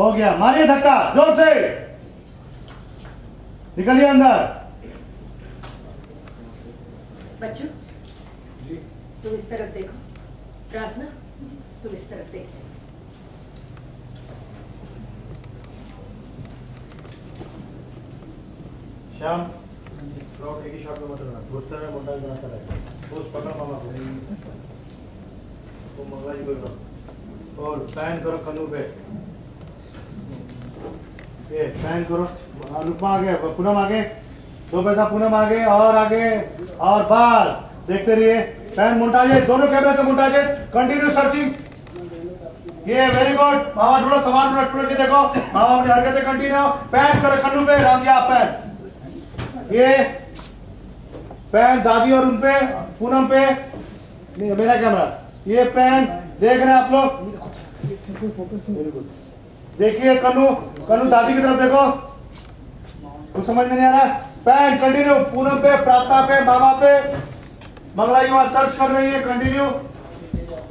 हो गया, मारिए धक्का जोर से, निकलिए अंदर। बच्चों तुम इस तरफ देखो, प्रार्थना तुम इस तरफ देखो। श्याम फ्रॉड एक ही शॉट में मत रहना, दोस्तों में मोटा बनाता रहे, दोस्त पकड़ मामा को, तो मंगला जी को और पैन करो कन्नू पे, ये पैन करो, अनुपमा आगे, पूनम आगे, दो पैसा पूनम आगे और बस देखते रहिए, पैन मोटाइए, दोनों कैमरे से मोटाइए, कंटिन्यू सर्चिंग, ये वेरी गुड, मामा ढूंढो सामान ढूंढो के देखो, मामा अपनी हरकतें कंटिन्यू, पैन करो कन्नू पे, राम जी आप पैन, ये पैन दादी और उन पे, पूनम पे, मेरा कैमरा, ये पैन देख रहे हैं आप लोग, देखिए कन्नू दादी की तरफ देखो, कुछ समझ में नहीं आ रहा है, पैन कंटिन्यू, पूनम पे, प्रार्थना पे, मामा पे, मंगला जी वहां सर्च कर रही है, कंटिन्यू,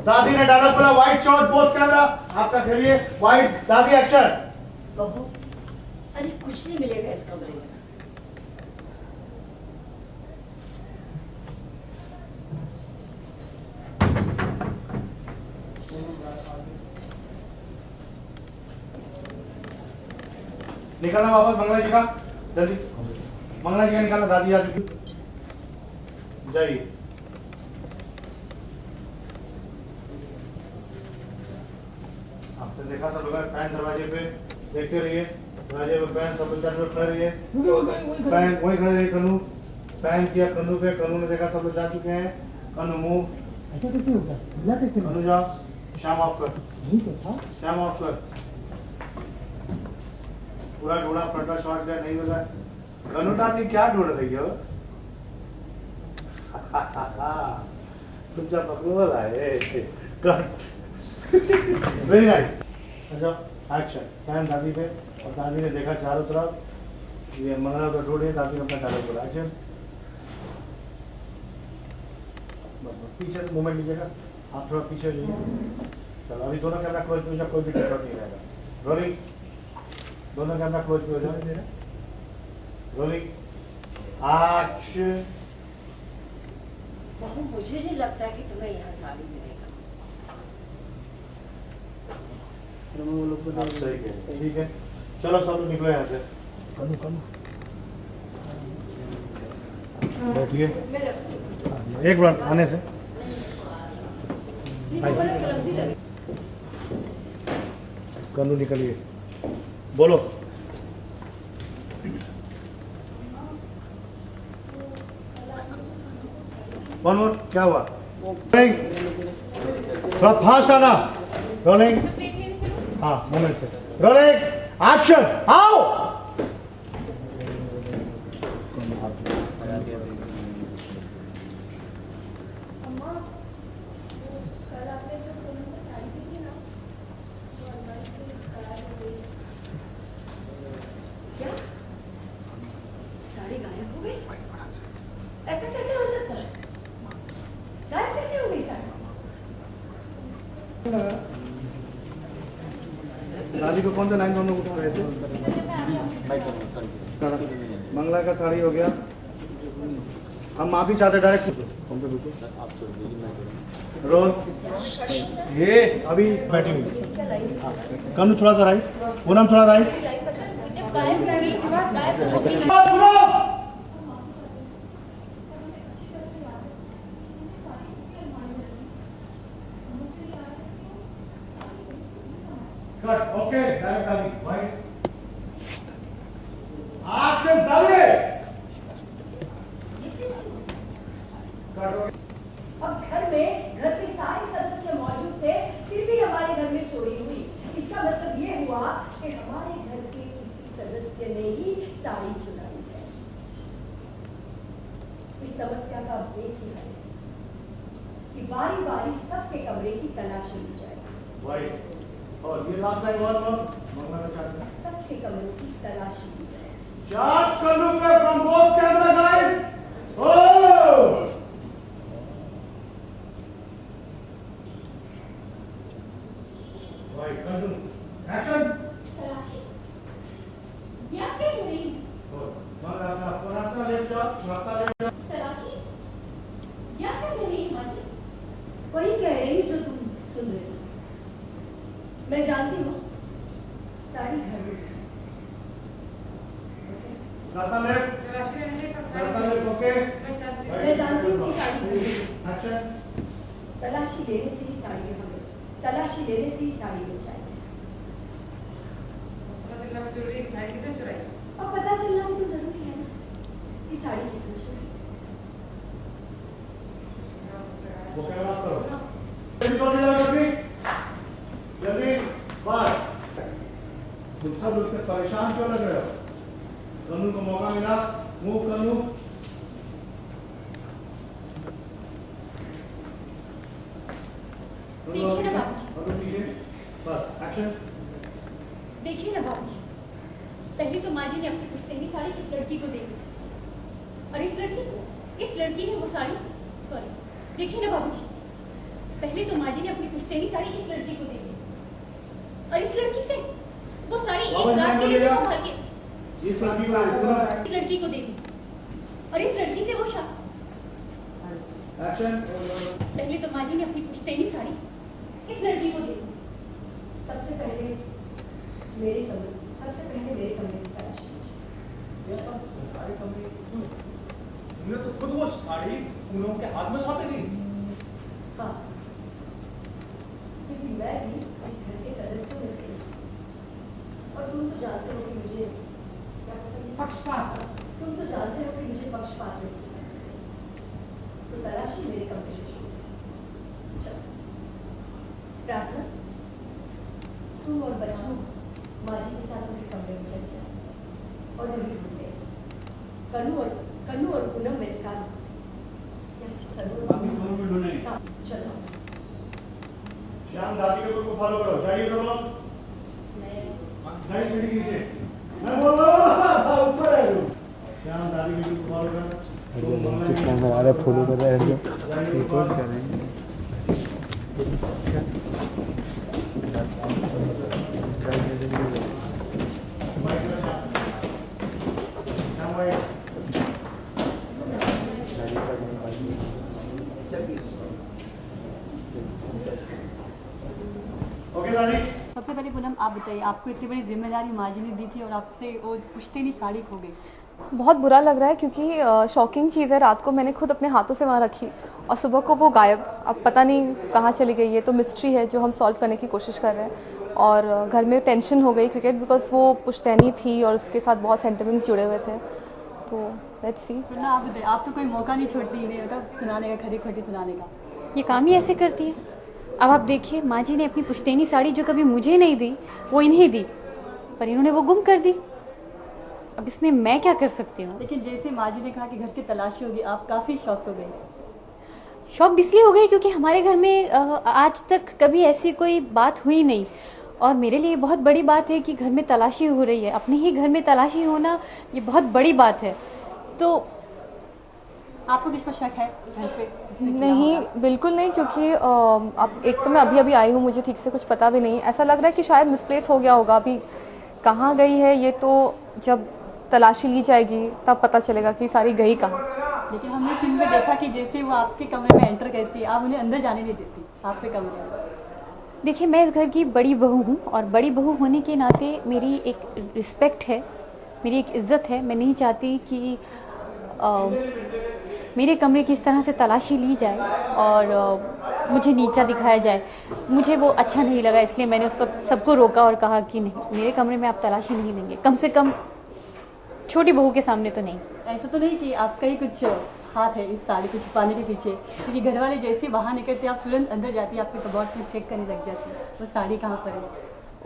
दादी ने डायलॉग बोला, वाइट शॉट बोथ कैमरा, आपका खेलिए, वाइट, दादी एक्शन। बहू अरे कुछ नहीं मिलेगा इस कमरे में। निकालना वापस मंगला जी का, जल्दी मंगला जी का निकालना, दादी आ चुकी, जाइए। आपने देखा सब लोग पैन दरवाजे पे देखते रहिए, दरवाजे पे पैन सब लोग खड़े रहिए, पैन वही खड़े रहिए, कन्नू पैन किया कन्नू पे, कन्नू ने देखा सब लोग जा चुके हैं, कन्नू मूव, ऐसा कैसे होगा? कैसे कन्नू जाओ, श्याम ऑफ कर, नहीं तो था। श्याम ऑफ कर, पूरा ढूंढा, फ्रंट शॉट गया, नहीं मिला, कन्नू डार्लिंग क्या ढूंढ रही हो? तुमचा पकड़ो लाए, कट, वेरी नाइस, अच्छा एक्शन, पैन दादी पे, और दादी ने देखा चारों तरफ, ये मंगला को ढूंढे, दादी ने अपना डायलॉग बोला, एक्शन, पीछे से मूवमेंट लीजिएगा, आप थोड़ा पीछे जाइए, चलो अभी दोनों कैमरा क्लोज पे हो जाए, कोई भी टिकट नहीं रहेगा, रोलिंग, दोनों कैमरा क्लोज पे हो जाए, रोलिंग, एक्शन। बहू मुझे नहीं लगता कि तुम्हें यहाँ साड़ी मिलेगा। आप सही कह रहे हैं, ठीक है, चलो सब लोग निकलो यहाँ से, बैठिए, एक मिनट आने से, कन्नू निकलिए, बोलो, वन मोर, क्या हुआ? थोड़ा फास्ट आना, रोलिंग, हाँ मोमेंट से, रोलिंग, एक्शन, आओ, क्या साड़ी गायब हो गई? ऐसा कैसे हो सकता है? गायब कैसे हो गई साड़ी? दादी को कौन सा लाइन दोनों उठा रहे थे? मंगला का साड़ी हो गया, हम माफी चाहते, डायरेक्ट रोल, ये अभी बैठी हुई, कन्नू थोड़ा सा राइट, पूनम थोड़ा राइट, कट, ओके, डायरेक्ट दादी, राइट, एक्शन दादी, कट, ओके। अब घर के सारे सदस्य मौजूद थे, फिर भी हमारे घर में चोरी हुई। इसका मतलब ये हुआ कि हमारे घर के किसी सदस्य ने ही साड़ी चुराई है। इस समस्या का अब एक ही हल है कि बारी बारी सबके कमरे की तलाशी ली जाए। राइट, और ये लास्ट टाइम और मंगला का चार्ज, सबके कमरों की तलाशी ली जाए। चार्ज कर लूं मैं from both camera guys, oh right, कर दूं, एक्शन, तलाशी क्या कह रही है माँ जी? वही कह रही जो तुम सुन रही हो। मैं जानती हूँ साड़ी घर में ओके। मैं जानती हूँ कि साड़ी एक्शन। तलाशी लेने से ही साड़ी हमें तलाशी लेने से ही साड़ी मिल जाएगी। और पता चलना भी तो जरूरी है ना कि साड़ी किसने चुराई। वो कैमरा ऑफ करो। जल्दी जल्दी जल्दी बस। तुम सब लोग परेशान क्यों लग रहे हो? कन्नू को मौका मिला, मूव कन्नू। देखिए ना बाबूजी। बस एक्शन। देखिए ना बाबूजी, पहले तो माँ जी ने अपनी पुश्तैनी साड़ी इस लड़की को दे दी और इस लड़की ने वो साड़ी सॉरी देखिए ना बाबूजी, पहले तो माँ जी ने अपनी पुश्तैनी साड़ी इस लड़की को दे दी और इस लड़की से वो साड़ी एक रात के लिए संभाल के इस लड़की को दे दी और इस लड़की से वो एक्शन। पहले तो माँ जी ने अपनी पुश्तैनी साड़ी इस लड़की को दे दी। सबसे पहले मेरे कमरे की तलाश तुमने तो खुद वो साड़ी उन लोगों के हाथ में सौंपी थी। हाँ, क्योंकि मैं भी इस घर के सदस्यों में से और तुम तो जानते हो कि मुझे क्या पसंद है? पक्षपात। तुम तो जानते हो कि मुझे पक्षपात नहीं पसंद है। तो तलाशी मेरे कमरे से शुरू। चलो, प्रार्थना, तुम और बच्चों माँ जी के साथ उनके कमरे में चल जाओ और उन्हें ढूंढ ले। कन्नू और पूनम मेरे साथ। चलो श्याम दादी के को फॉलो करो। जाइए सब लोग। जाइए सीढ़ी नीचे। मैं बोल रहा हूँ ऊपर है तू। श्याम दादी के को फॉलो कर। कैमरा आ रहा है, फॉलो कर रहा है, रिकॉर्ड कर रहे हैं। ओके दादी। सबसे पहले पूनम आप बताइए, आपको इतनी बड़ी जिम्मेदारी माँ जी ने दी थी और आपसे वो पुश्तैनी साड़ी खो गई। बहुत बुरा लग रहा है क्योंकि शॉकिंग चीज़ है, रात को मैंने खुद अपने हाथों से वहाँ रखी और सुबह को वो गायब। अब पता नहीं कहाँ चली गई। ये तो मिस्ट्री है जो हम सॉल्व करने की कोशिश कर रहे हैं। और घर में टेंशन हो गई क्रिकेट बिकॉज वो पुश्तैनी थी और उसके साथ बहुत सेंटिमेंट्स जुड़े हुए थे। तो लेट्स सी। वरना आप बताइए, आप तो कोई मौका नहीं छोड़ती इन्हें मतलब सुनाने का, खरी खटी सुनाने का। ये काम ही ऐसे करती है। अब आप देखिए, माँ जी ने अपनी पुश्तैनी साड़ी जो कभी मुझे नहीं दी वो इन्हें दी, पर इन्होंने वो गुम कर दी। अब इसमें मैं क्या कर सकती हूँ? लेकिन जैसे माँ जी ने कहा कि घर की तलाशी होगी, आप काफ़ी शॉक हो गए। शॉक्ड इसलिए हो गई क्योंकि हमारे घर में आज तक कभी ऐसी कोई बात हुई नहीं और मेरे लिए बहुत बड़ी बात है कि घर में तलाशी हो रही है। अपने ही घर में तलाशी होना ये बहुत बड़ी बात है। तो आपको किस पर शक है घर पे? नहीं, बिल्कुल नहीं, क्योंकि अब एक तो मैं अभी अभी आई हूँ, मुझे ठीक से कुछ पता भी नहीं। ऐसा लग रहा है कि शायद मिसप्लेस हो गया होगा। अभी कहाँ गई है ये तो जब तलाशी ली जाएगी तब पता चलेगा कि सारी गई कहाँ। लेकिन हमने सीन में देखा कि जैसे वो आपके कमरे में एंटर करती है, आप उन्हें अंदर जाने नहीं देती आपके कमरे में। देखिए, मैं इस घर की बड़ी बहू हूँ और बड़ी बहू होने के नाते मेरी एक रिस्पेक्ट है, मेरी एक इज़्ज़त है। मैं नहीं चाहती कि मेरे कमरे की इस तरह से तलाशी ली जाए और मुझे नीचा दिखाया जाए। मुझे वो अच्छा नहीं लगा, इसलिए मैंने उस वक्त सबको रोका और कहा कि नहीं, मेरे कमरे में आप तलाशी नहीं लेंगे, कम से कम छोटी बहू के सामने तो नहीं। ऐसा तो नहीं कि आपका ही कुछ हाथ है इस साड़ी को छुपाने के पीछे? क्योंकि घर वाले जैसे बाहर निकलते आप तुरंत अंदर जाती, आपके कबर्ड में चेक करने लग जाती वो साड़ी कहाँ पर है।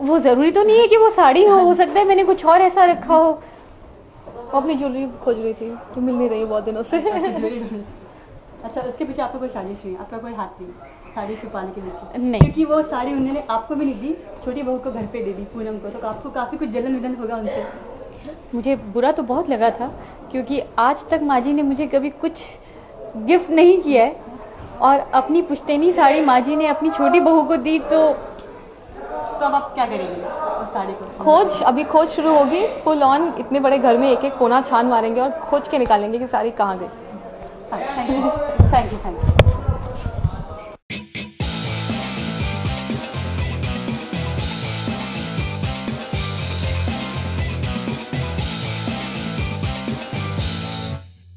वो ज़रूरी तो नहीं है कि वो साड़ी हो सकता है मैंने कुछ और ऐसा रखा हो। वो अपनी ज्वेलरी खोज रही थी तो मिल नहीं रही बहुत दिनों से। अच्छा, उसके पीछे आपका कोई साजिश नहीं, आपका कोई हाथ नहीं साड़ी छुपाने के पीछे? नहीं, क्योंकि वो साड़ी उन्होंने आपको भी नहीं दी, छोटी बहू को घर पे दे दी, पूनम को। तो आपको काफ़ी कुछ जलन विलन होगा उनसे। मुझे बुरा तो बहुत लगा था क्योंकि आज तक माँ जी ने मुझे कभी कुछ गिफ्ट नहीं किया है और अपनी पुश्तैनी साड़ी माँ जी ने अपनी छोटी बहू को दी। तो अब आप क्या करेंगे उस साड़ी को? अभी खोज शुरू होगी, फुल ऑन इतने बड़े घर में एक एक कोना छान मारेंगे और खोज के निकालेंगे कि साड़ी कहाँ गई। Thank you.